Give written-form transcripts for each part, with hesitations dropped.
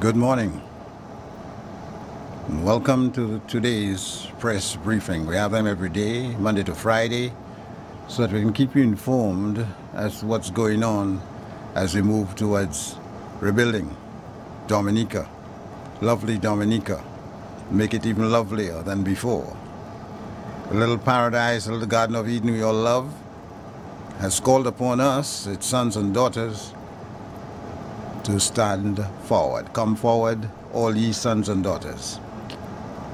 Good morning. Welcome to today's press briefing. We have them every day, Monday to Friday, so that we can keep you informed as to what's going on as we move towards rebuilding Dominica, lovely Dominica, make it even lovelier than before. The little paradise, the little Garden of Eden we all love, has called upon us, its sons and daughters, to stand forward. Come forward, all ye sons and daughters.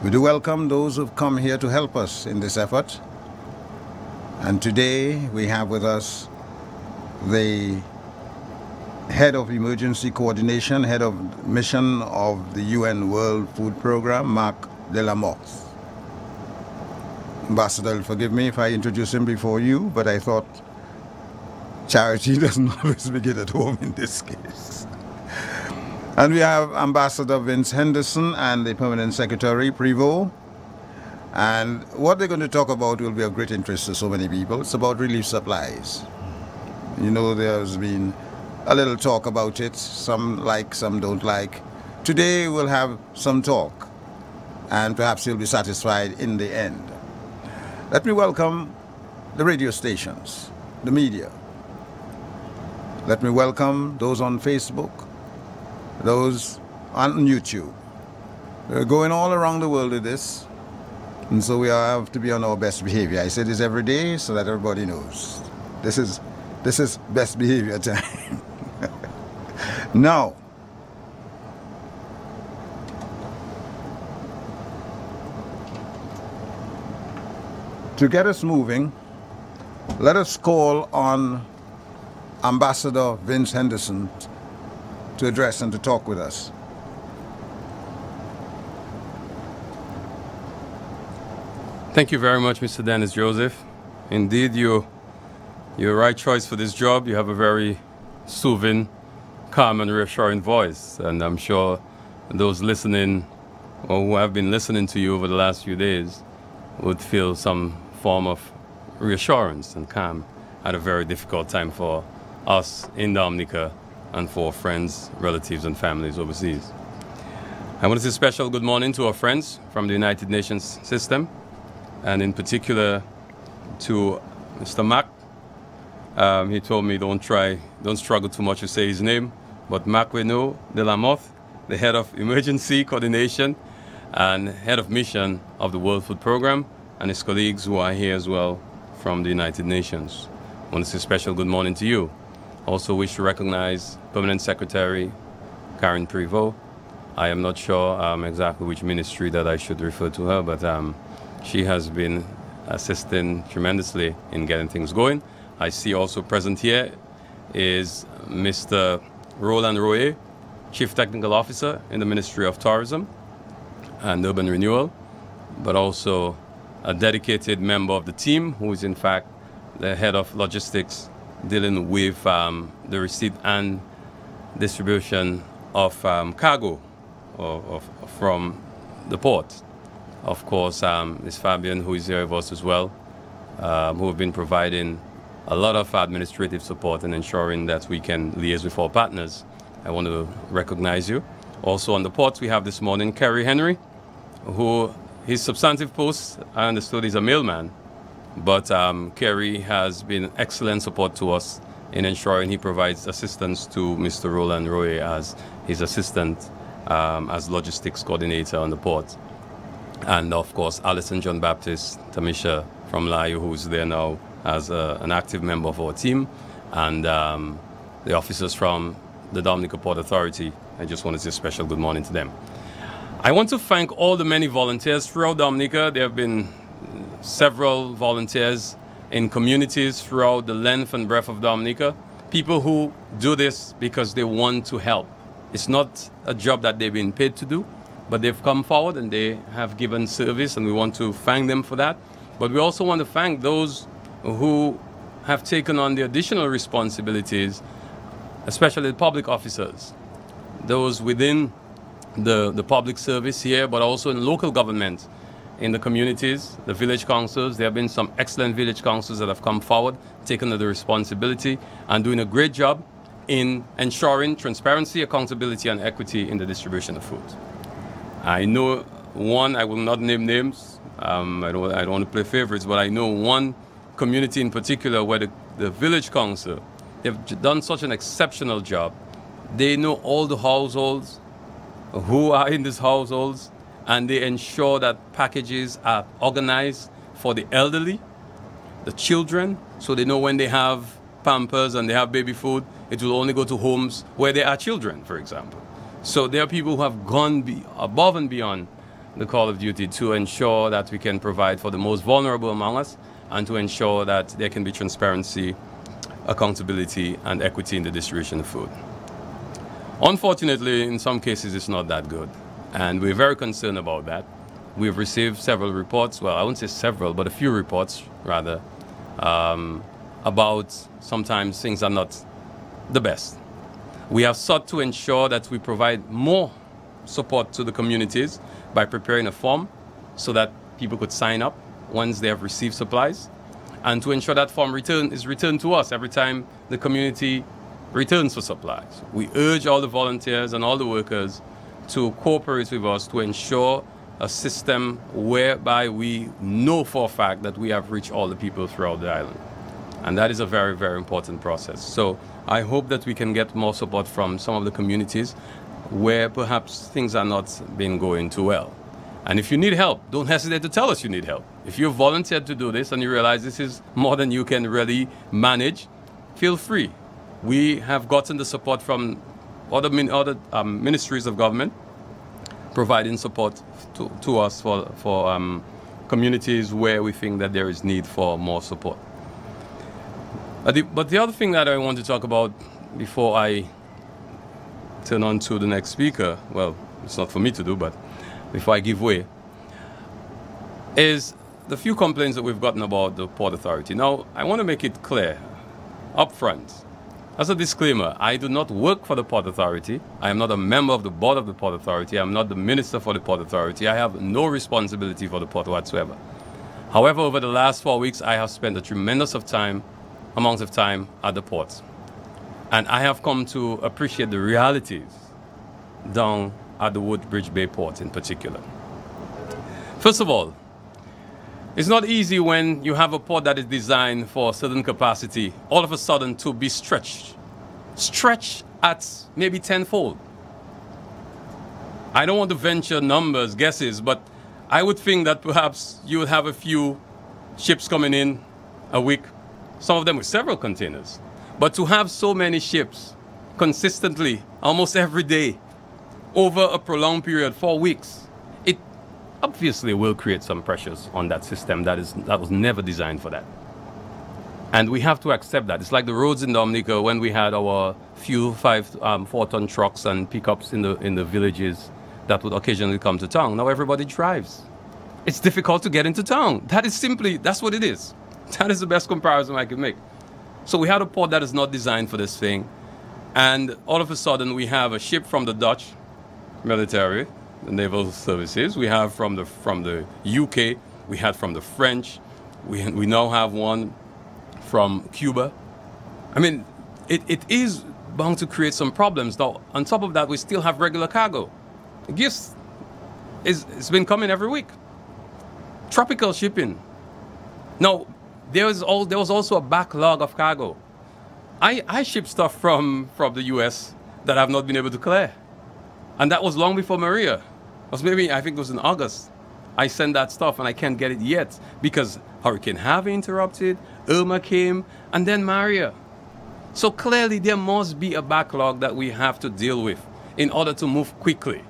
We do welcome those who've come here to help us in this effort. And today we have with us the head of emergency coordination, head of mission of the UN World Food Programme, Mark de la Morse. Ambassador, forgive me if I introduce him before you, but I thought charity doesn't always begin at home in this case. And we have Ambassador Vince Henderson and the Permanent Secretary, Prevot. And what they're going to talk about will be of great interest to so many people. It's about relief supplies. You know, there's been a little talk about it. Some like, some don't like. Today we'll have some talk, and perhaps you'll be satisfied in the end. Let me welcome the radio stations, the media. Let me welcome those on Facebook, those on YouTube. We're going all around the world with this, and so we have to be on our best behavior. I say this every day so that everybody knows. This is best behavior time. Now, to get us moving, let us call on Ambassador Vince Henderson to address and to talk with us. Thank you very much, Mr. Dennis Joseph. Indeed, you're the right choice for this job. You have a very soothing, calm and reassuring voice, and I'm sure those listening or who have been listening to you over the last few days would feel some form of reassurance and calm at a very difficult time for us in Dominica and for friends, relatives and families overseas. I want to say a special good morning to our friends from the United Nations system, and in particular to Mr. Mac. He told me don't struggle too much to say his name, but Mark de la Morse, the head of emergency coordination and head of mission of the World Food Programme, and his colleagues who are here as well from the United Nations. I want to say a special good morning to you. Also wish to recognize Permanent Secretary Karen Prevot. I am not sure exactly which ministry that I should refer to her, but she has been assisting tremendously in getting things going. I see also present here is Mr. Roland Royer, Chief Technical Officer in the Ministry of Tourism and Urban Renewal, but also a dedicated member of the team who is in fact the head of logistics dealing with the receipt and distribution of cargo from the port. Of course, Ms. Fabian, who is here with us as well, who have been providing a lot of administrative support and ensuring that we can liaise with our partners. I want to recognize you. Also on the port, we have this morning Kerry Henry, who his substantive post, I understood, is a mailman. But Kerry has been excellent support to us in ensuring he provides assistance to Mr. Roland Roy as his assistant, as logistics coordinator on the port. And of course, Alison John Baptist Tamisha from Layo, who's there now as an active member of our team, and the officers from the Dominica Port Authority. I just want to say a special good morning to them. I want to thank all the many volunteers throughout Dominica. There have been several volunteers in communities throughout the length and breadth of Dominica. People who do this because they want to help. It's not a job that they've been paid to do, but they've come forward and they have given service, and we want to thank them for that. But we also want to thank those who have taken on the additional responsibilities, especially the public officers, those within the public service here, but also in local government, in the communities, the village councils. There have been some excellent village councils that have come forward, taken on the responsibility and doing a great job in ensuring transparency, accountability, and equity in the distribution of food. I know one, I will not name names, I don't want to play favorites, but I know one community in particular where the village council, they've done such an exceptional job. They know all the households, who are in these households, and they ensure that packages are organized for the elderly, the children, so they know when they have Pampers and they have baby food, it will only go to homes where there are children, for example. So there are people who have gone above and beyond the call of duty to ensure that we can provide for the most vulnerable among us and to ensure that there can be transparency, accountability, and equity in the distribution of food. Unfortunately, in some cases, it's not that good. And we're very concerned about that. We've received several reports, well, I wouldn't say several, but a few reports, rather, about sometimes things are not the best. We have sought to ensure that we provide more support to the communities by preparing a form so that people could sign up once they have received supplies, and to ensure that form is returned to us every time the community returns for supplies. We urge all the volunteers and all the workers to cooperate with us to ensure a system whereby we know for a fact that we have reached all the people throughout the island. And that is a very, very important process. So I hope that we can get more support from some of the communities where perhaps things are not been going too well. And if you need help, don't hesitate to tell us you need help. If you've volunteered to do this and you realize this is more than you can really manage, feel free. We have gotten the support from other ministries of government providing support to us for communities where we think that there is need for more support. But the other thing that I want to talk about before I turn on to the next speaker, well, it's not for me to do, but before I give way, is the few complaints that we've gotten about the Port Authority. Now, I want to make it clear up front. As a disclaimer, I do not work for the Port Authority. I am not a member of the board of the Port Authority. I am not the minister for the Port Authority. I have no responsibility for the port whatsoever. However, over the last 4 weeks, I have spent a tremendous amount of time at the port. And I have come to appreciate the realities down at the Woodbridge Bay Port in particular. First of all, it's not easy when you have a port that is designed for a certain capacity, all of a sudden to be stretched at maybe tenfold. I don't want to venture numbers, guesses, but I would think that perhaps you would have a few ships coming in a week, some of them with several containers. But to have so many ships consistently, almost every day, over a prolonged period, 4 weeks, it obviously will create some pressures on that system that was never designed for that. And we have to accept that. It's like the roads in Dominica when we had our few 4-ton trucks and pickups in the villages that would occasionally come to town. Now everybody drives. It's difficult to get into town. That's what it is. That is the best comparison I can make. So we had a port that is not designed for this thing. And all of a sudden we have a ship from the Dutch military, the naval services. We have from the UK. We had from the French. We now have one from Cuba. I mean, it is bound to create some problems. Now, on top of that, we still have regular cargo. Gifts, it's been coming every week. Tropical shipping. Now, there was also a backlog of cargo. I ship stuff from the US that I've not been able to clear. And that was long before Maria. I think it was in August. I sent that stuff and I can't get it yet because Hurricane Harvey interrupted, Irma came, and then Maria. So clearly there must be a backlog that we have to deal with in order to move quickly.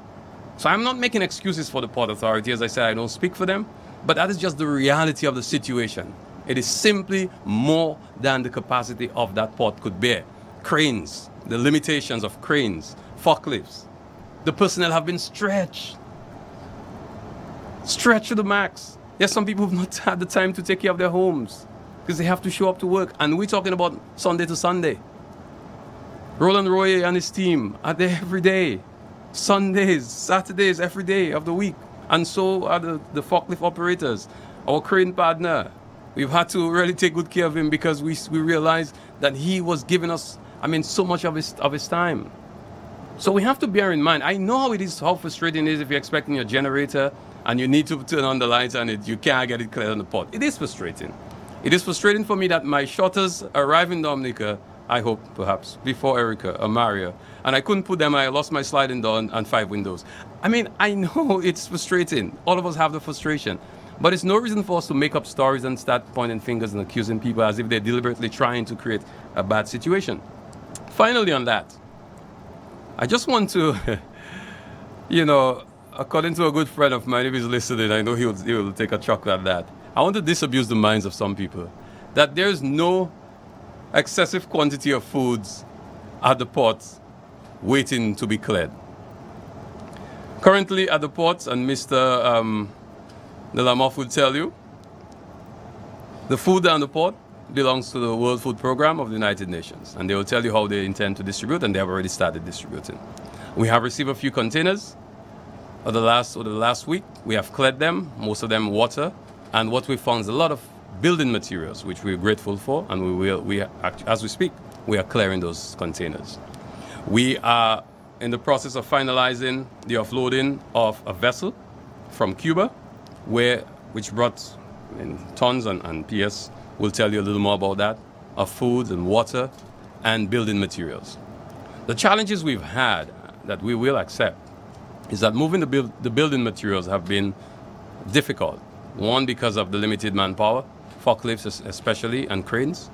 So I'm not making excuses for the Port Authority. As I said, I don't speak for them, but that is just the reality of the situation. It is simply more than the capacity of that port could bear. Cranes, the limitations of cranes, forklifts. The personnel have been stretched to the max. There's some people who've not had the time to take care of their homes because they have to show up to work. And we're talking about Sunday to Sunday. Roland Royer and his team are there every day. Sundays, Saturdays, every day of the week. And so are the forklift operators. Our crane partner, we've had to really take good care of him because we realized that he was giving us I mean, so much of his time. So we have to bear in mind, I know how it is, how frustrating it is if you're expecting your generator and you need to turn on the lights and you can't get it cleared on the port. It is frustrating. It is frustrating for me that my shutters arrive in Dominica, I hope perhaps, before Erica or Maria, and I couldn't put them and I lost my sliding door and 5 windows. I mean, I know it's frustrating. All of us have the frustration. But it's no reason for us to make up stories and start pointing fingers and accusing people as if they're deliberately trying to create a bad situation. Finally on that, I just want to, you know, according to a good friend of mine, if he's listening, I know he will take a chuckle at that. I want to disabuse the minds of some people that there's no excessive quantity of foods at the ports waiting to be cleared. Currently at the ports, and Mr. Delamoff will tell you, the food down the port belongs to the World Food Program of the United Nations, and they will tell you how they intend to distribute, and they have already started distributing. We have received a few containers over the last week. We have cleared them, most of them water, and what we found is a lot of building materials, which we're grateful for, and as we speak, we are clearing those containers. We are in the process of finalizing the offloading of a vessel from Cuba, which brought in tons, and PS will tell you a little more about that, of food and water and building materials. The challenges we've had that we will accept is that moving the building materials have been difficult. One, because of the limited manpower, forklifts especially, and cranes,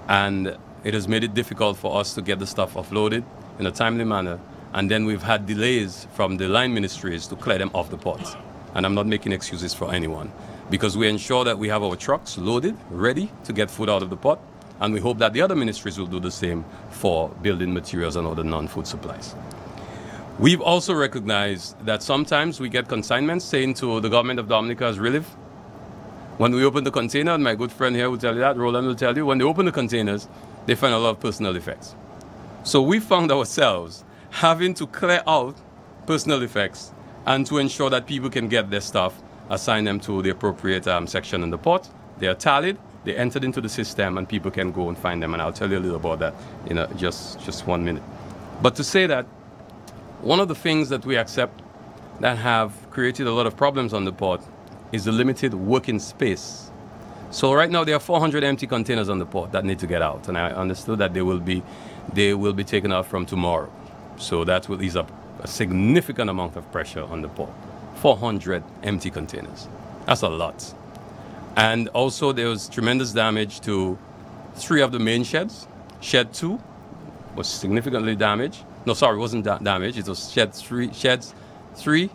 and it has made it difficult for us to get the stuff offloaded in a timely manner, and then we've had delays from the line ministries to clear them off the ports. And I'm not making excuses for anyone, because we ensure that we have our trucks loaded, ready to get food out of the port, and we hope that the other ministries will do the same for building materials and other non-food supplies. We've also recognized that sometimes we get consignments saying to the government of Dominica as relief. When we open the container, and my good friend here will tell you that, Roland will tell you, when they open the containers, they find a lot of personal effects. So we found ourselves having to clear out personal effects and to ensure that people can get their stuff, assign them to the appropriate section in the port. They are tallied, they entered into the system, and people can go and find them. And I'll tell you a little about that in just 1 minute. But to say that one of the things that we accept that have created a lot of problems on the port is the limited working space. So right now there are 400 empty containers on the port that need to get out, and I understood that they will be taken out from tomorrow. So that will ease up a significant amount of pressure on the port. 400 empty containers. That's a lot. And also there was tremendous damage to 3 of the main sheds. Shed 2 was significantly damaged. No, sorry, it wasn't damaged. It was sheds 3,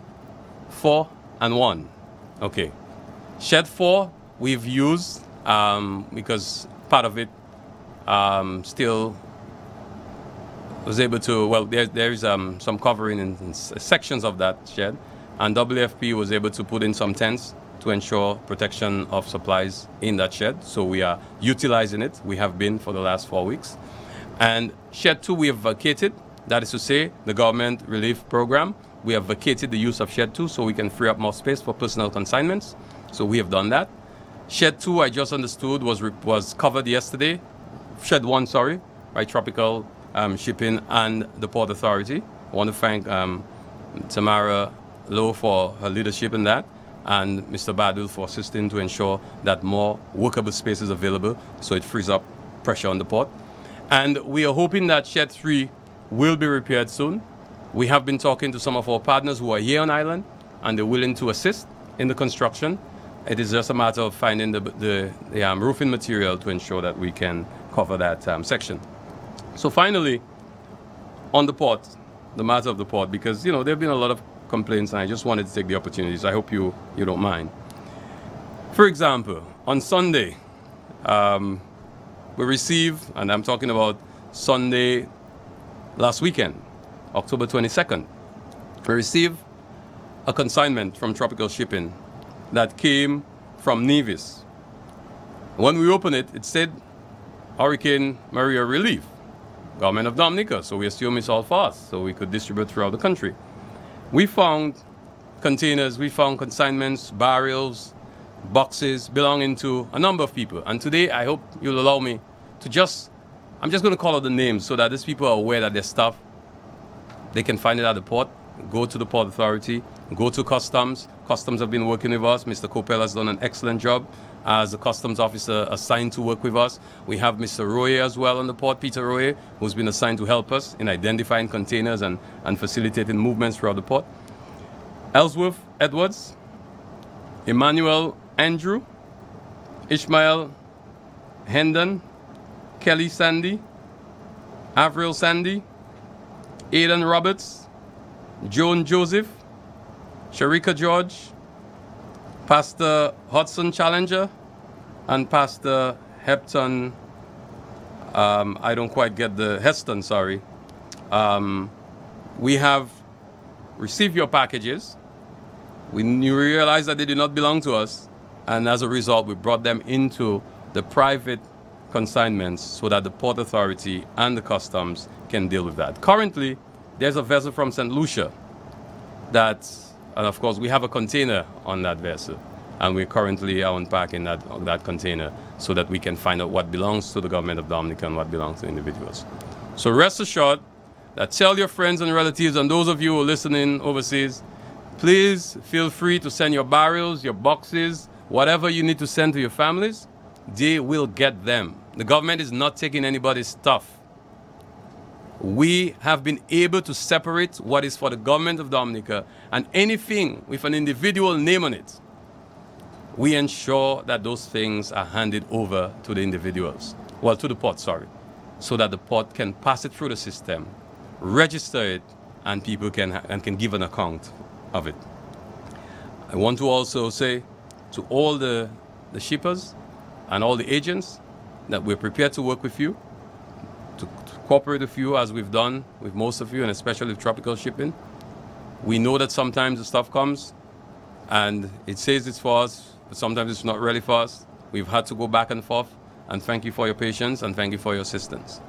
4, and 1. Okay. Shed 4 we've used because part of it still was able to, well, there is some covering in sections of that shed, and WFP was able to put in some tents to ensure protection of supplies in that shed. So we are utilizing it. We have been for the last 4 weeks. And shed 2 we have vacated. That is to say, the government relief program, we have vacated the use of shed 2 so we can free up more space for personal consignments. So we have done that. Shed 2, I just understood, was covered yesterday. Shed 1, sorry, by Tropical Shipping and the Port Authority. I want to thank Tamara Lowe for her leadership in that, and Mr. Badul for assisting to ensure that more workable space is available so it frees up pressure on the port. And we are hoping that Shed 3 will be repaired soon. We have been talking to some of our partners who are here on island, and they're willing to assist in the construction. It is just a matter of finding the roofing material to ensure that we can cover that section. So finally, on the port, the matter of the port, because there have been a lot of complaints, and I just wanted to take the opportunity, so I hope you don't mind. For example, on Sunday, we received, and I'm talking about Sunday last weekend, October 22nd, we received a consignment from Tropical Shipping that came from Nevis. When we opened it, it said Hurricane Maria relief, Government of Dominica, so we assume it's all for us, so we could distribute throughout the country. We found containers, we found consignments, barrels, boxes belonging to a number of people. And today, I hope you'll allow me to just I'm just going to call out the names so that these people are aware that their stuff, they can find it at the port, go to the Port Authority, go to Customs. Customs have been working with us. Mr. Coppell has done an excellent job as a customs officer assigned to work with us. We have Mr. Royer as well on the port, Peter Royer, who's been assigned to help us in identifying containers and facilitating movements throughout the port. Ellsworth Edwards, Emmanuel Andrew, Ishmael Hendon, Kelly Sandy, Avril Sandy, Aidan Roberts, Joan Joseph, Sharika George, Pastor Hudson Challenger, and Pastor Hepton, I don't quite get the, Heston, sorry. We have received your packages. We realized that they did not belong to us, and as a result, we brought them into the private consignments so that the Port Authority and the Customs can deal with that. Currently, there's a vessel from St. Lucia and of course, we have a container on that vessel, and we currently are unpacking that container so that we can find out what belongs to the government of Dominica and what belongs to individuals. So rest assured that tell your friends and relatives, and those of you who are listening overseas, please feel free to send your barrels, your boxes, whatever you need to send to your families. They will get them. The government is not taking anybody's stuff. We have been able to separate what is for the government of Dominica and anything with an individual name on it. We ensure that those things are handed over to the individuals, well, to the port, sorry, so that the port can pass it through the system, register it, and people can give an account of it. I want to also say to all the shippers and all the agents that we're prepared to work with you, to cooperate with you as we've done with most of you, and especially with tropical shipping. We know that sometimes the stuff comes and it says it's for us, but sometimes it's not really for us. We've had to go back and forth, and thank you for your patience and thank you for your assistance.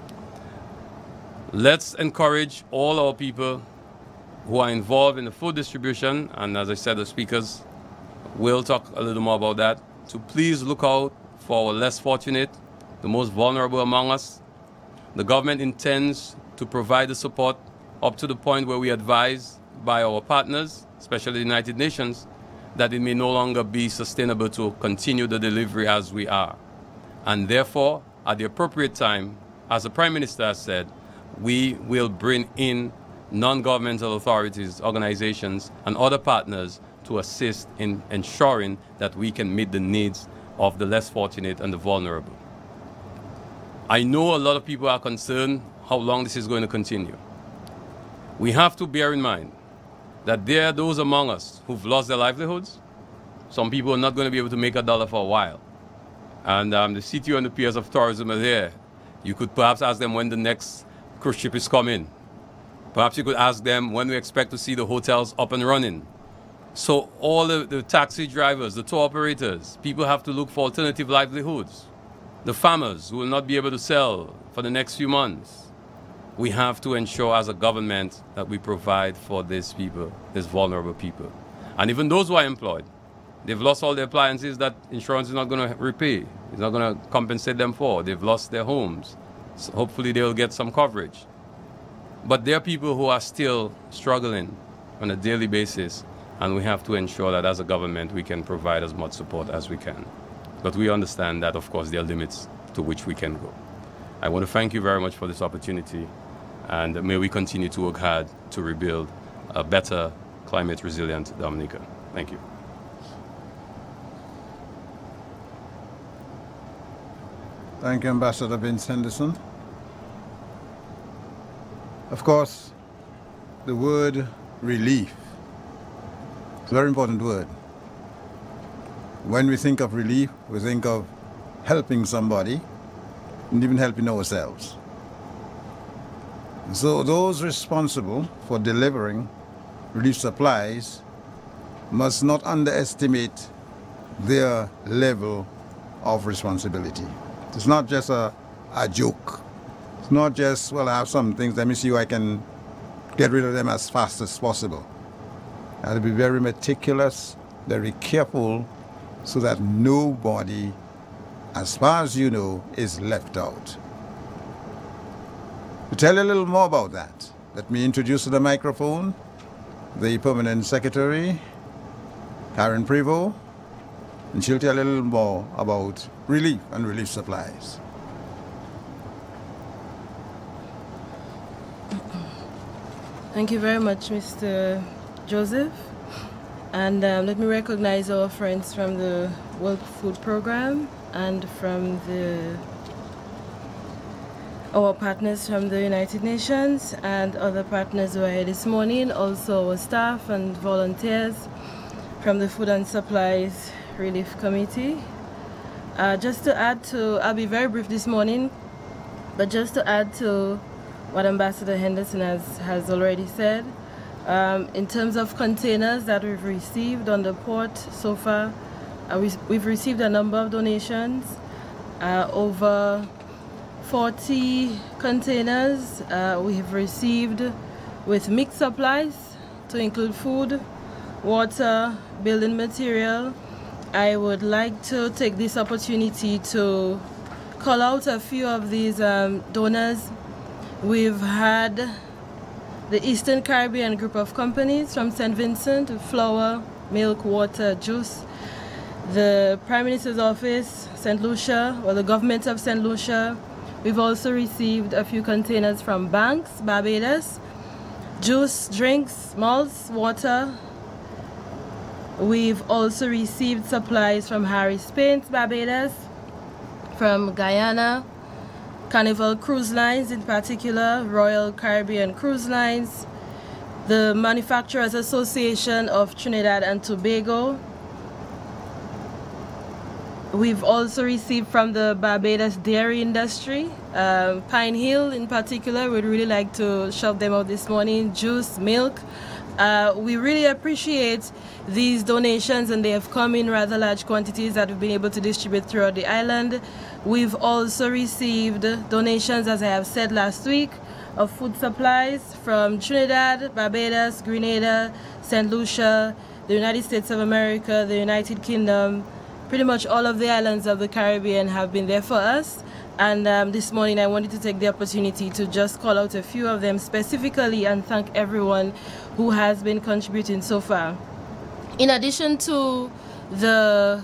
Let's encourage all our people who are involved in the food distribution, and as I said, the speakers will talk a little more about that, to please look out for our less fortunate, the most vulnerable among us. The government intends to provide the support up to the point where we advise by our partners, especially the United Nations, that it may no longer be sustainable to continue the delivery as we are. And therefore, at the appropriate time, as the Prime Minister has said, we will bring in non-governmental authorities, organizations, and other partners to assist in ensuring that we can meet the needs of the less fortunate and the vulnerable. I know a lot of people are concerned how long this is going to continue. We have to bear in mind that there are those among us who've lost their livelihoods. Some people are not going to be able to make a dollar for a while. And the CTO and the peers of tourism are there. You could perhaps ask them when the next cruise ship is coming. Perhaps you could ask them when we expect to see the hotels up and running. So all the taxi drivers, the tour operators, people have to look for alternative livelihoods. The farmers who will not be able to sell for the next few months. We have to ensure as a government that we provide for these people, these vulnerable people. And even those who are employed, they've lost all their appliances that insurance is not going to repay. It's not going to compensate them for. They've lost their homes. So hopefully they'll get some coverage. But there are people who are still struggling on a daily basis, and we have to ensure that as a government we can provide as much support as we can. But we understand that, of course, there are limits to which we can go. I want to thank you very much for this opportunity, and may we continue to work hard to rebuild a better, climate-resilient Dominica. Thank you. Thank you, Ambassador Vince Henderson. Of course, the word relief is a very important word. When we think of relief, we think of helping somebody and even helping ourselves. So those responsible for delivering relief supplies must not underestimate their level of responsibility. It's not just a joke. It's not just, well, I have some things, let me see how I can get rid of them as fast as possible. I have to be very meticulous, very careful, so that nobody, as far as you know, is left out. tell you a little more about that, let me introduce to the microphone the Permanent Secretary, Karen Prevost, and she'll tell you a little more about relief and relief supplies. Thank you very much, Mr. Joseph. And let me recognize our friends from the World Food Program and from our partners from the United Nations and other partners who are here this morning, also our staff and volunteers from the Food and Supplies Relief Committee. Just to add to, I'll be very brief this morning, but just to add to what Ambassador Henderson has already said, in terms of containers that we've received on the port so far, we've received a number of donations, over 40 containers we have received with mixed supplies to include food, water, building material. I would like to take this opportunity to call out a few of these donors. We've had the Eastern Caribbean group of companies from St. Vincent, flour, milk, water, juice. The Prime Minister's Office, St. Lucia, or the government of St. Lucia. We've also received a few containers from Banks, Barbados, juice, drinks, malts, water. We've also received supplies from Harris Paints, Barbados, from Guyana, Carnival Cruise Lines in particular, Royal Caribbean Cruise Lines, the Manufacturers Association of Trinidad and Tobago. We've also received from the Barbados dairy industry, Pine Hill in particular. We'd really like to shout them out this morning, juice, milk. We really appreciate these donations, and they have come in rather large quantities that we've been able to distribute throughout the island. We've also received donations, as I have said last week, of food supplies from Trinidad, Barbados, Grenada, St. Lucia, the United States of America, the United Kingdom. Pretty much all of the islands of the Caribbean have been there for us. And this morning I wanted to take the opportunity to just call out a few of them specifically and thank everyone who has been contributing so far. In addition to the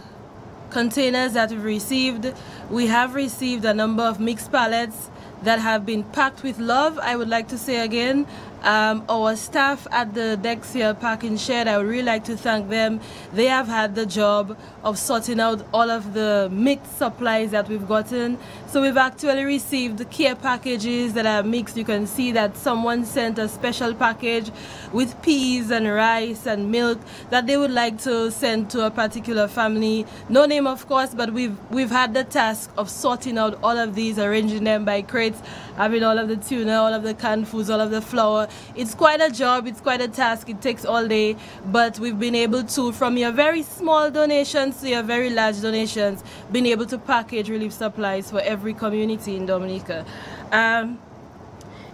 containers that we've received, we have received a number of mixed pallets that have been packed with love. I would like to say again, our staff at the Dexia packing shed, I would really like to thank them. They have had the job of sorting out all of the mixed supplies that we've gotten. So we've actually received care packages that are mixed. You can see that someone sent a special package with peas and rice and milk that they would like to send to a particular family. No name, of course, but we've had the task of sorting out all of these, arranging them by crates, having all of the tuna, all of the canned foods, all of the flour. It's quite a job, it's quite a task, it takes all day, but we've been able to, from your very small donations to your very large donations, been able to package relief supplies for every community in Dominica.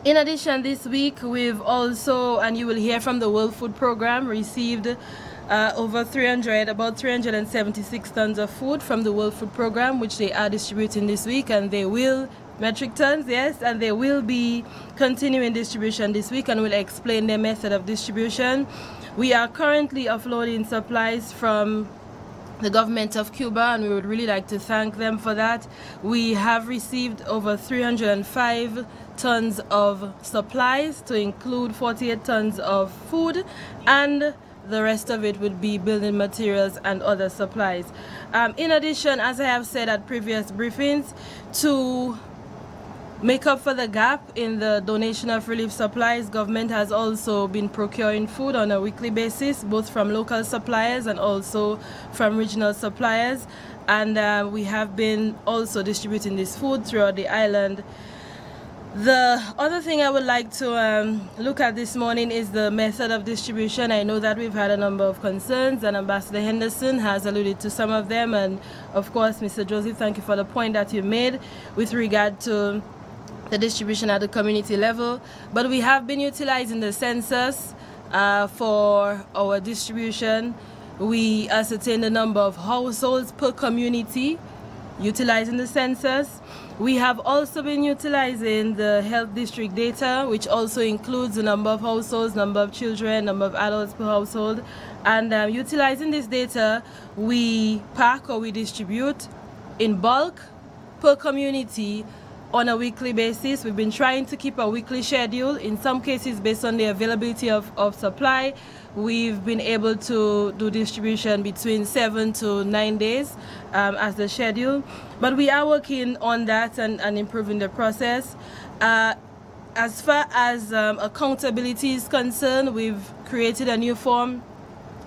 In addition, this week we've also, and you will hear from the World Food Program, received about 376 tons of food from the World Food Program, which they are distributing this week, and they will, metric tons, yes, and they will be continuing distribution this week, and will explain their method of distribution. We are currently offloading supplies from the government of Cuba, and we would really like to thank them for that. We have received over 305 tons of supplies, to include 48 tons of food, and the rest of it would be building materials and other supplies. In addition, as I have said at previous briefings, to make up for the gap in the donation of relief supplies, government has also been procuring food on a weekly basis, both from local suppliers and also from regional suppliers, and we have been also distributing this food throughout the island. The other thing I would like to look at this morning is the method of distribution. I know that we've had a number of concerns, and Ambassador Henderson has alluded to some of them, and of course, Mr. Joseph, thank you for the point that you made with regard to the distribution at the community level. But we have been utilizing the census for our distribution. We ascertain the number of households per community utilizing the census. We have also been utilizing the health district data, which also includes the number of households, number of children, number of adults per household. And utilizing this data, we pack or we distribute in bulk per community on a weekly basis. We've been trying to keep a weekly schedule. In some cases, based on the availability of supply, we've been able to do distribution between 7 to 9 days as the schedule. But we are working on that and improving the process. As far as accountability is concerned, we've created a new form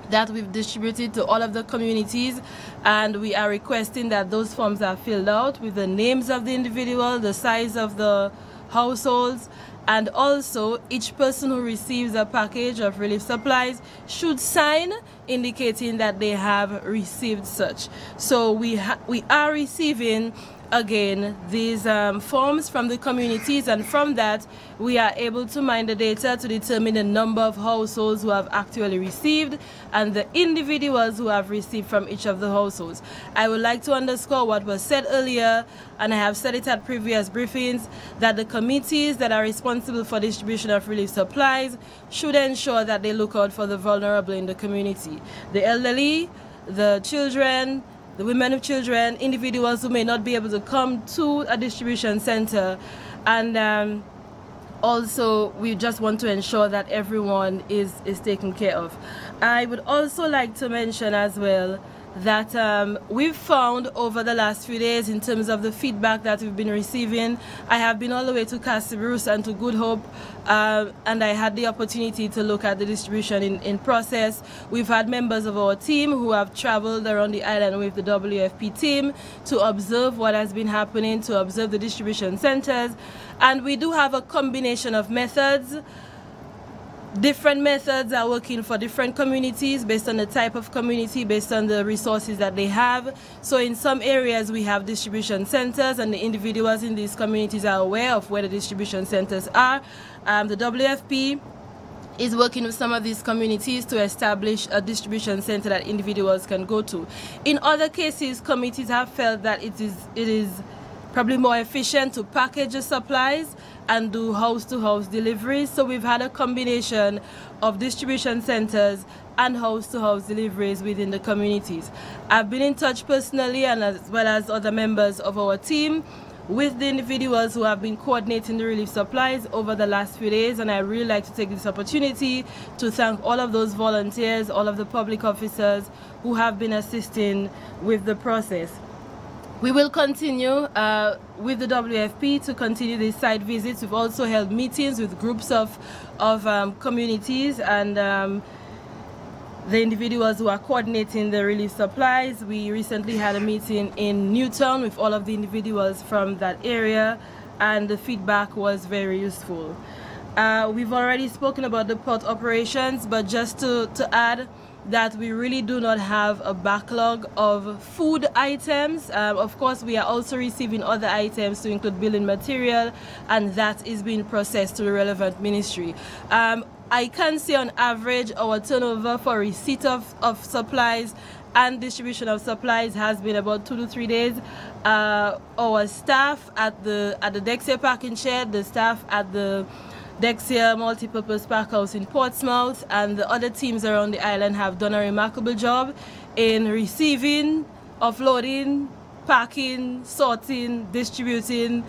that we've distributed to all of the communities, and we are requesting that those forms are filled out with the names of the individual, the size of the households, and also each person who receives a package of relief supplies should sign indicating that they have received such. So we are receiving again these forms from the communities, and from that we are able to mine the data to determine the number of households who have actually received and the individuals who have received from each of the households. I would like to underscore what was said earlier, and I have said it at previous briefings, that the committees that are responsible for distribution of relief supplies should ensure that they look out for the vulnerable in the community, the elderly, the children, the women with children, individuals who may not be able to come to a distribution center. And also we just want to ensure that everyone is taken care of. I would also like to mention as well that we've found over the last few days, in terms of the feedback that we've been receiving. I have been all the way to Castle Bruce and to Good Hope, and I had the opportunity to look at the distribution in process. We've had members of our team who have traveled around the island with the WFP team to observe what has been happening, to observe the distribution centers, and we do have a combination of methods. Different methods are working for different communities based on the type of community, based on the resources that they have. So in some areas we have distribution centers, and the individuals in these communities are aware of where the distribution centers are. The WFP is working with some of these communities to establish a distribution center that individuals can go to. In other cases, communities have felt that it is probably more efficient to package the supplies and do house-to-house deliveries. So we've had a combination of distribution centers and house-to-house deliveries within the communities. I've been in touch personally, and as well as other members of our team, with the individuals who have been coordinating the relief supplies over the last few days, and I really like to take this opportunity to thank all of those volunteers, all of the public officers who have been assisting with the process. We will continue with the WFP to continue these site visits. We've also held meetings with groups of communities and the individuals who are coordinating the relief supplies. We recently had a meeting in Newtown with all of the individuals from that area, and the feedback was very useful. We've already spoken about the port operations, but just to add that we really do not have a backlog of food items. Of course, we are also receiving other items to include building material, and that is being processed to the relevant ministry. I can say on average our turnover for receipt of supplies and distribution of supplies has been about 2 to 3 days. Our staff at the Dexia parking shed, the staff at the Dexia multipurpose park house in Portsmouth, and the other teams around the island have done a remarkable job in receiving, offloading, packing, sorting, distributing,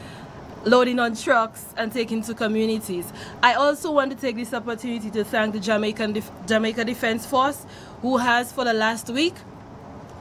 loading on trucks, and taking to communities. I also want to take this opportunity to thank the Jamaica Defense Force, who has for the last week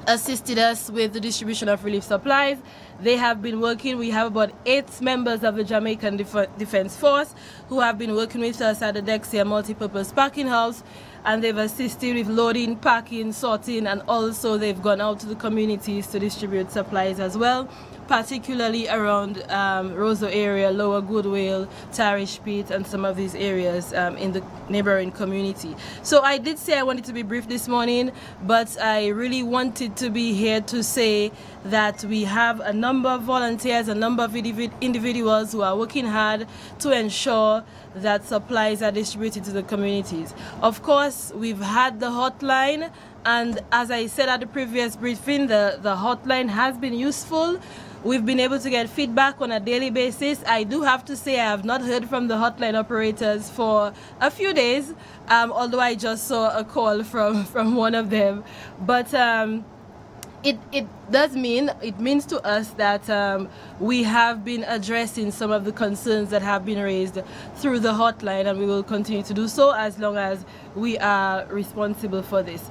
assisted us with the distribution of relief supplies. They have been working. We have about 8 members of the Jamaican Defense Force who have been working with us at the Dexia multipurpose packing house, and they've assisted with loading, packing, sorting, and also they've gone out to the communities to distribute supplies as well, particularly around Roseau area, Lower Goodwill, Tarish Pit, and some of these areas in the neighboring community. So I did say I wanted to be brief this morning, but I really wanted to be here to say that we have a number of volunteers, a number of individuals who are working hard to ensure that supplies are distributed to the communities. Of course, we've had the hotline, and as I said at the previous briefing, the hotline has been useful. We've been able to get feedback on a daily basis. I do have to say I have not heard from the hotline operators for a few days, although I just saw a call from one of them. But it means to us that we have been addressing some of the concerns that have been raised through the hotline, and we will continue to do so as long as we are responsible for this.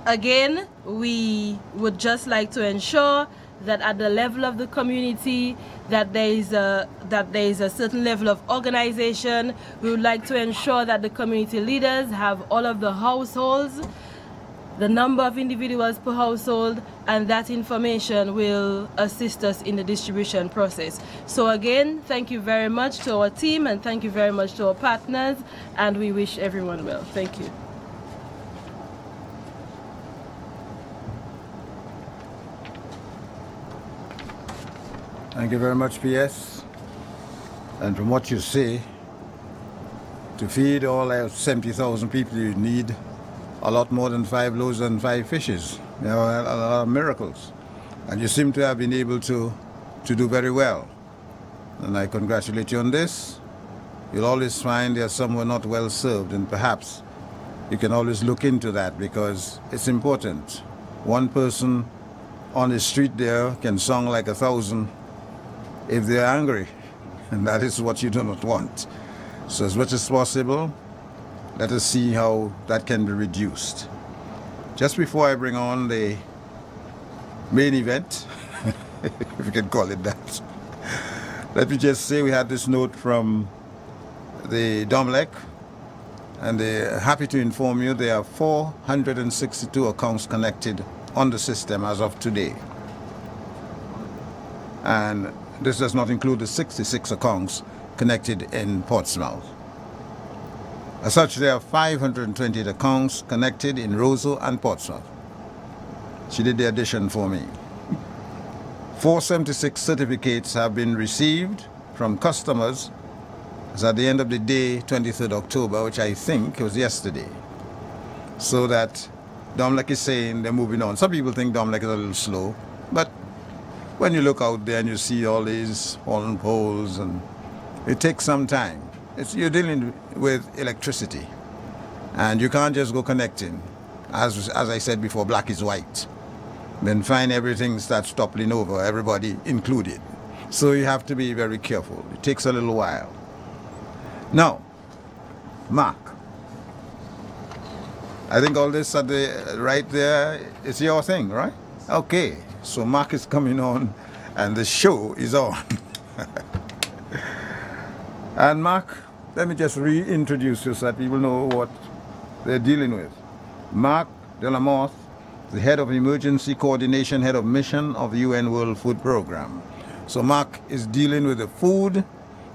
Again, we would just like to ensure that at the level of the community that there is a certain level of organization. We would like to ensure that the community leaders have all of the households, the number of individuals per household, and that information will assist us in the distribution process. So again, thank you very much to our team, and thank you very much to our partners, and we wish everyone well. Thank you. Thank you very much, PS. And from what you say, to feed all our 70,000 people, you need a lot more than 5 loaves and 5 fishes. You know, a lot of miracles. And you seem to have been able to do very well. And I congratulate you on this. You'll always find there's somewhere not well served, and perhaps you can always look into that, because it's important. One person on the street there can song like 1,000 if they're angry, and that is what you do not want. So as much as possible, let us see how that can be reduced. Just before I bring on the main event, if you can call it that, let me just say we had this note from the Dominica, and they're happy to inform you there are 462 accounts connected on the system as of today. And this does not include the 66 accounts connected in Portsmouth. As such, there are 520 accounts connected in Roseau and Portsmouth. She did the addition for me. 476 certificates have been received from customers as at the end of the day, 23rd October, which I think was yesterday. So that Dominica is saying they're moving on. Some people think Dominica is a little slow, but when you look out there and you see all these fallen poles, and it takes some time. You're dealing with electricity, and you can't just go connecting. As I said before, black is white. Then find everything starts toppling over, everybody included. So you have to be very careful. It takes a little while. Now, Mark, I think all this at the right there is your thing, right? Okay. So Mark is coming on, and the show is on. And Mark, let me just reintroduce you so that people know what they're dealing with. Mark Delamoth, the head of emergency coordination, head of mission of the UN World Food Program. So Mark is dealing with the food.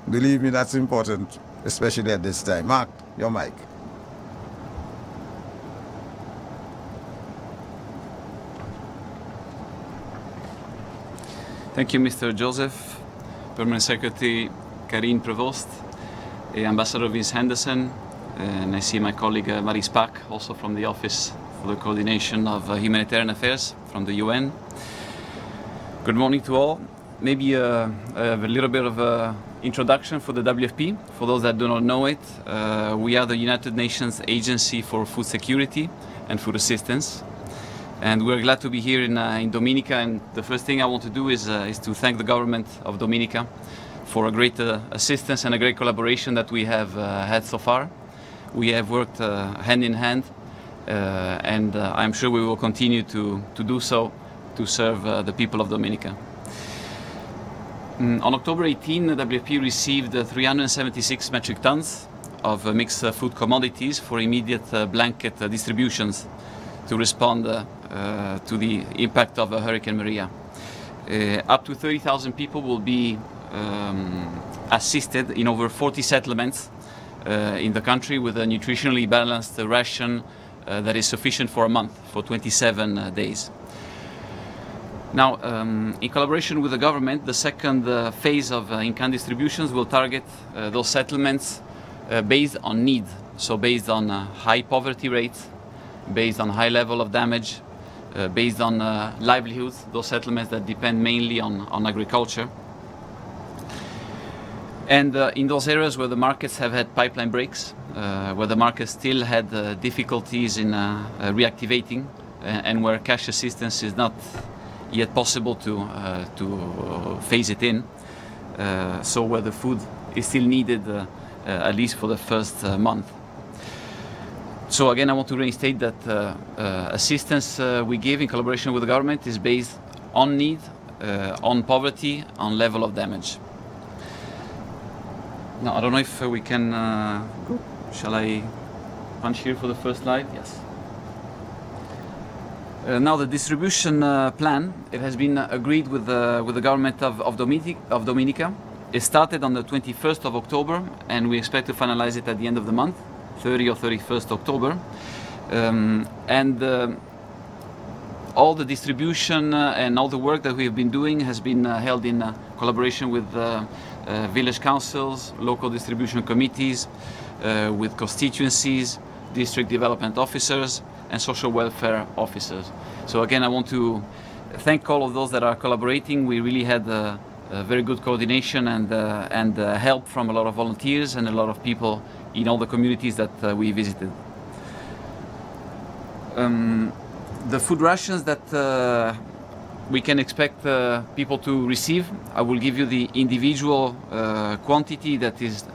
Believe me, that's important, especially at this time. Mark, your mic. Thank you, Mr. Joseph, Permanent Secretary Karine Prevost, Ambassador Vince Henderson, and I see my colleague Marie Spack, also from the Office for the Coordination of Humanitarian Affairs from the UN. Good morning to all. Maybe a little bit of an introduction for the WFP. For those that do not know it, we are the United Nations Agency for Food Security and Food Assistance. And we're glad to be here in Dominica, and the first thing I want to do is to thank the government of Dominica for a great assistance and a great collaboration that we have had so far. We have worked hand in hand, and I'm sure we will continue to do so to serve the people of Dominica. On October 18, the WFP received 376 metric tons of mixed food commodities for immediate blanket distributions to respond to the impact of Hurricane Maria. Up to 30,000 people will be assisted in over 40 settlements in the country with a nutritionally balanced ration that is sufficient for a month, for 27 days. Now, in collaboration with the government, the second phase of in-kind distributions will target those settlements based on need, so based on high poverty rates, based on high level of damage, based on livelihoods, those settlements that depend mainly on agriculture. And in those areas where the markets have had pipeline breaks, where the market still had difficulties in reactivating, and where cash assistance is not yet possible to phase it in, so where the food is still needed at least for the first month. So again, I want to reinstate that assistance we give in collaboration with the government is based on need, on poverty, on level of damage. Now, I don't know if we can go. Shall I punch here for the first slide? Yes. Now the distribution plan, it has been agreed with the government of Dominica. It started on the 21st of October, and we expect to finalize it at the end of the month, 30 or 31st October. All the distribution and all the work that we have been doing has been held in collaboration with village councils, local distribution committees, with constituencies, district development officers, and social welfare officers. So again, I want to thank all of those that are collaborating. We really had a very good coordination and help from a lot of volunteers and a lot of people in all the communities that we visited. The food rations that we can expect people to receive, I will give you the individual quantity that is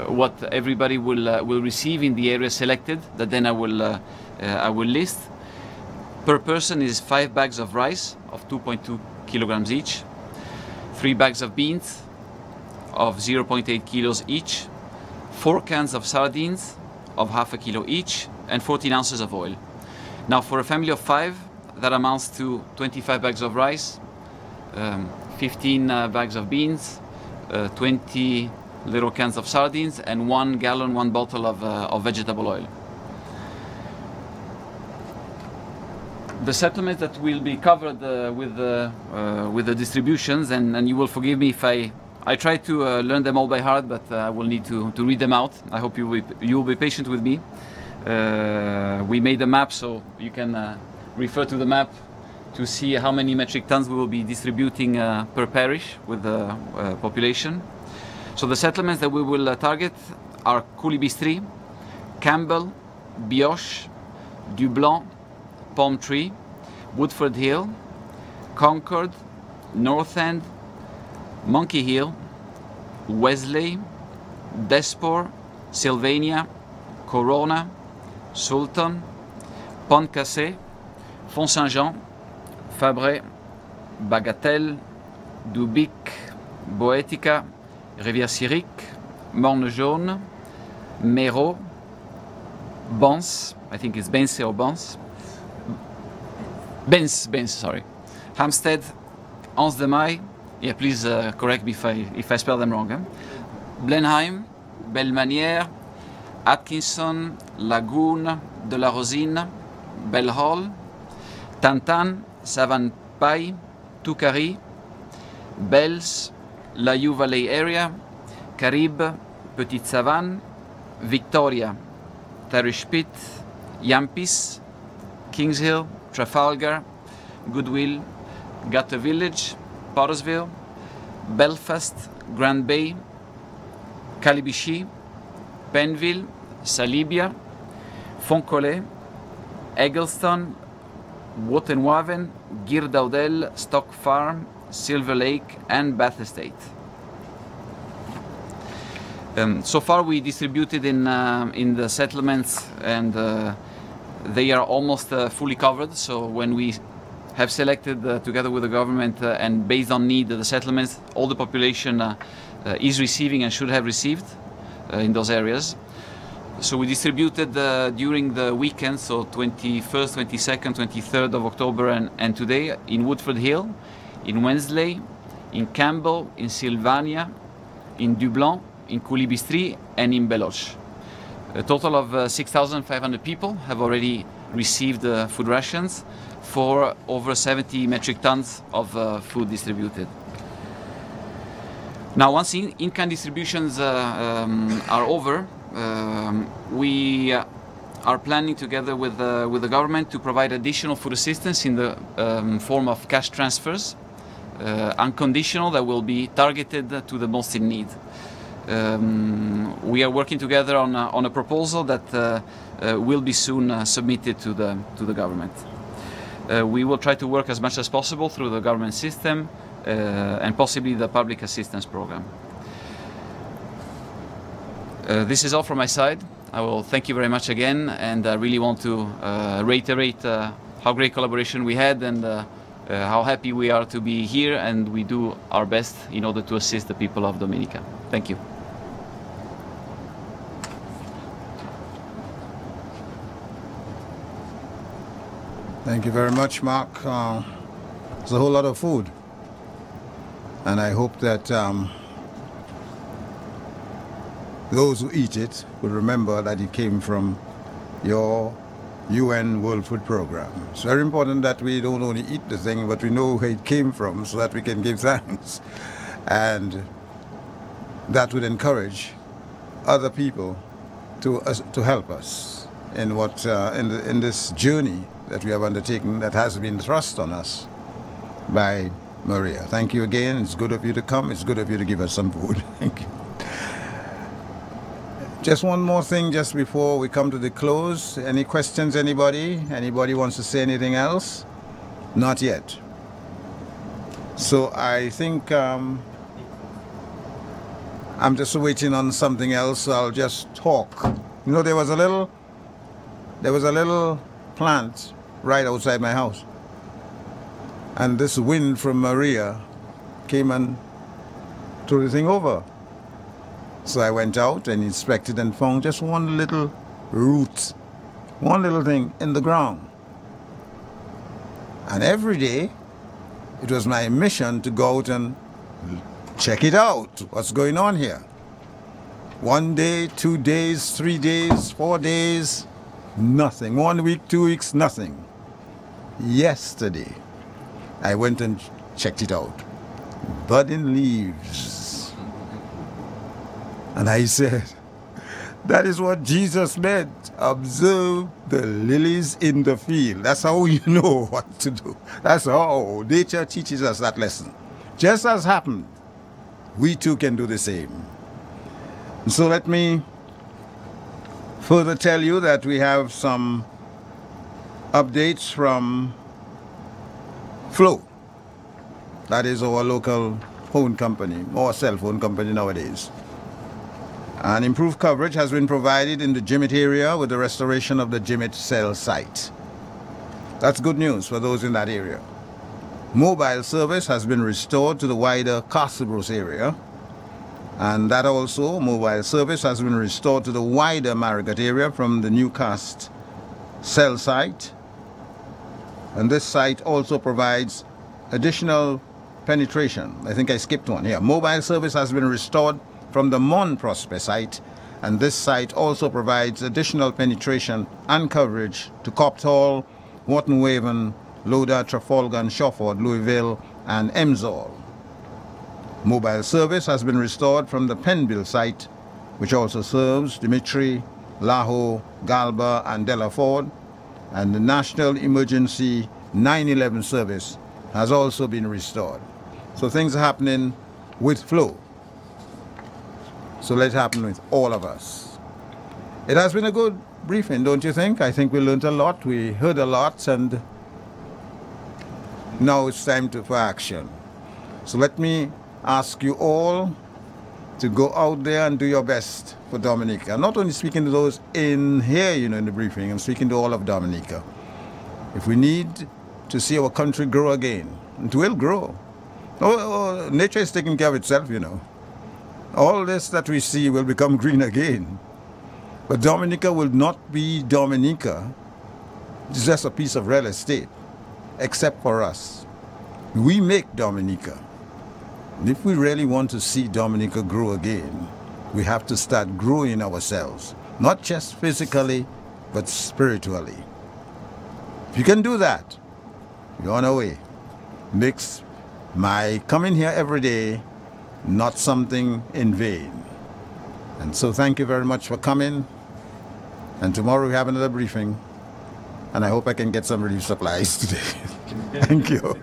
what everybody will receive in the area selected, that then I will list. Per person is 5 bags of rice of 2.2 kilograms each, 3 bags of beans of 0.8 kilos each, 4 cans of sardines of half a kilo each, and 14 ounces of oil. Now for a family of 5, that amounts to 25 bags of rice, 15 bags of beans, 20 little cans of sardines, and 1 gallon, 1 bottle of vegetable oil. The settlements that will be covered with the distributions, and you will forgive me if I try to learn them all by heart, but I will need to read them out. I hope you will be patient with me. We made a map, so you can refer to the map to see how many metric tons we will be distributing per parish with the population. So the settlements that we will target are Coulibistri, Campbell, Bioche, Dublanc, Palm Tree, Woodford Hill, Concord, North End, Monkey Hill, Wesley, Desport, Sylvania, Corona, Sultan, Pont Cassé, Font Saint-Jean, Fabray, Bagatelle, Dubic, Boetica, Rivière-Syrique, Morne-Jaune, Méro, Bens, I think it's Bense or Bens, Bens, sorry, Hampstead, Anse de Maille, yeah, please correct me if I spell them wrong. Blenheim, Belle-Manière, Atkinson, Lagoon, De la Rosine, Bell Hall, Tantan, Savane-Paille, Toucary, Bells, Layou Valley area, Caribe, Petite Savane, Victoria, Tarish Pit, Yampis, Kings Hill, Trafalgar, Goodwill, Gata Village, Pottersville, Belfast, Grand Bay, Calibichy, Penville, Salibia, Foncollet, Eggleston, Wotenwaven, Girdaudel, Stock Farm, Silver Lake, and Bath Estate. So far we distributed in the settlements, and they are almost fully covered. So when we have selected together with the government and based on need the settlements, all the population is receiving and should have received in those areas. So we distributed during the weekend, so 21st, 22nd, 23rd of October and today in Woodford Hill, in Wensley, in Campbell, in Sylvania, in Dublanc, in Coulibistri, and in Beloche. A total of 6,500 people have already received food rations for over 70 metric tons of food distributed. Now, once in-kind distributions are over, we are planning together with the government to provide additional food assistance in the form of cash transfers, unconditional, that will be targeted to the most in need. We are working together on a proposal that will be soon submitted to the government. We will try to work as much as possible through the government system and possibly the public assistance program. This is all from my side. I will thank you very much again, and I really want to reiterate how great collaboration we had and how happy we are to be here, and we do our best in order to assist the people of Dominica. Thank you. Thank you very much, Mark. It's a whole lot of food. And I hope that those who eat it will remember that it came from your UN World Food Program. It's very important that we don't only eat the thing, but we know where it came from so that we can give thanks. And that would encourage other people to help us in what in this journey that we have undertaken that has been thrust on us by Maria. Thank you again. It's good of you to come. It's good of you to give us some food. Thank you. Just one more thing just before we come to the close. Any questions, anybody? Anybody wants to say anything else? Not yet. So I think I'm just waiting on something else. So I'll just talk. You know, there was a little plant right outside my house, and this wind from Maria came and threw the thing over. So I went out and inspected and found just one little root, one little thing in the ground. And every day it was my mission to go out and check it out, what's going on here. 1 day, 2 days, 3 days, 4 days, nothing. 1 week, 2 weeks, nothing. Yesterday, I went and checked it out. Budding leaves. And I said, that is what Jesus meant. Observe the lilies in the field. That's how you know what to do. That's how nature teaches us that lesson. Just as happened, we too can do the same. So let me further tell you that we have some updates from Flow. That is our local phone company, or cell phone company nowadays. An improved coverage has been provided in the Jimmet area with the restoration of the Jimmet cell site. That's good news for those in that area. Mobile service has been restored to the wider Castlebrose area, and that also, mobile service has been restored to the wider Marigot area from the Newcastle cell site. And this site also provides additional penetration. I think I skipped one here. Mobile service has been restored from the Mon Prosper site, and this site also provides additional penetration and coverage to Copthall, Wharton Waven, Loda, Trafalgar and Shawford, Louisville and Emsall. Mobile service has been restored from the Penville site, which also serves Dimitri, Laho, Galba and Delaford, and the National Emergency 911 service has also been restored. So things are happening with Flow. So let it happen with all of us. It has been a good briefing, don't you think? I think we learned a lot, we heard a lot, and now it's time for action. So let me ask you all to go out there and do your best for Dominica. I'm not only speaking to those in here, you know, in the briefing, I'm speaking to all of Dominica. If we need to see our country grow again, it will grow. Oh, nature is taking care of itself, you know. All this that we see will become green again. But Dominica will not be Dominica. It's just a piece of real estate, except for us. We make Dominica. And if we really want to see Dominica grow again, we have to start growing ourselves, not just physically, but spiritually. If you can do that, you're on our way. Makes my coming here every day not something in vain. And so thank you very much for coming. And tomorrow we have another briefing. And I hope I can get some relief supplies today. Thank you.